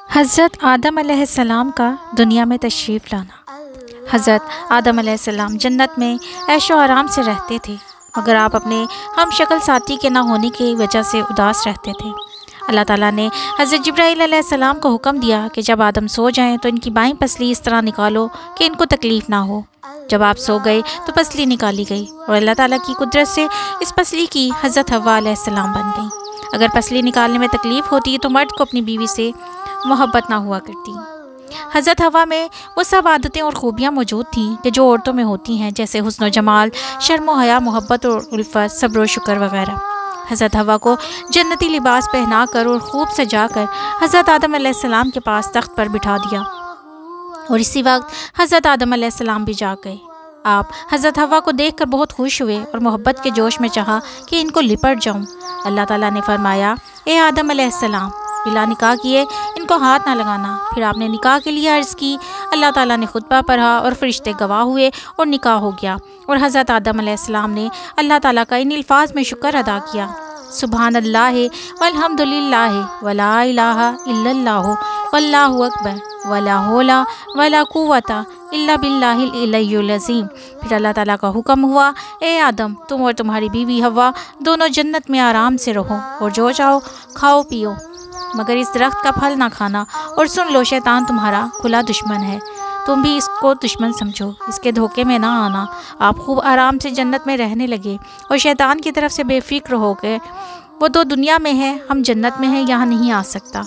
حضرت آدم علیہ السلام کا دنیا میں تشریف لانا۔ حضرت آدم علیہ السلام جنت میں عیش و آرام سے رہتے تھے، مگر آپ اپنے ہم شکل ساتھی کے نہ ہونے کی وجہ سے اداس رہتے تھے۔ اللہ تعالیٰ نے حضرت جبرائیل علیہ السلام کو حکم دیا کہ جب آدم سو جائیں تو ان کی بائیں پسلی اس طرح نکالو کہ ان کو تکلیف نہ ہو۔ جب آپ سو گئے تو پسلی نکالی گئی اور اللہ تعالیٰ کی قدرت سے اس پسلی کی حضرت حوا علیہ السلام بن گئی۔ اگر پسلی نکالنے میں تکلیف ہوتی تو مرد کو اپنی بیوی سے محبت نہ ہوا کرتی۔ حضرت حوا میں وہ سب عادتیں اور خوبیاں موجود تھیں کہ جو عورتوں میں ہوتی ہیں، جیسے حسن و جمال، شرم و حیا، محبت اور الفت، صبر و شکر وغیرہ۔ حضرت حوا کو جنتی لباس پہنا کر اور خوب سجا کر حضرت آدم علیہ السلام کے پاس تخت پر بٹھا دیا، اور اسی وقت حضرت آدم علیہ السلام بھی جاگ گئے۔ آپ حضرت حوا کو دیکھ کر بہت خوش ہوئے اور محبت کے جوش میں چاہا کہ ان کو لپٹ جاؤں۔ اللہ تعالیٰ نے فرمایا، اے آدم علیہ السلام، بلا نکاح کیے ان کو ہاتھ نہ لگانا۔ پھر آپ نے نکاح کے لیے عرض کی، اللہ تعالیٰ نے خطبہ پڑھا اور فرشتے گواہ ہوئے اور نکاح ہو گیا، اور حضرت آدم علیہ السلام نے اللہ تعالیٰ کا ان الفاظ میں شکر ادا کیا، سبحان اللہ والحمد للہ ولا الہ الا اللہ واللہ اکبر ولا حول ولا قوت الا باللہ العلی العظیم۔ پھر اللہ تعالیٰ کا حکم ہوا، اے آدم، تم اور تمہاری بیوی حوا دونوں جنت میں آرام سے رہو اور جو چاہو کھاؤ پیو، مگر اس درخت کا پھل نہ کھانا، اور سن لو شیطان تمہارا کھلا دشمن ہے، تم بھی اس کو دشمن سمجھو، اس کے دھوکے میں نہ آنا۔ آپ خوب آرام سے جنت میں رہنے لگے اور شیطان کی طرف سے بے فکر ہو گئے، وہ تو دنیا میں ہے، ہم جنت میں ہیں، یہاں نہیں آ سکتا۔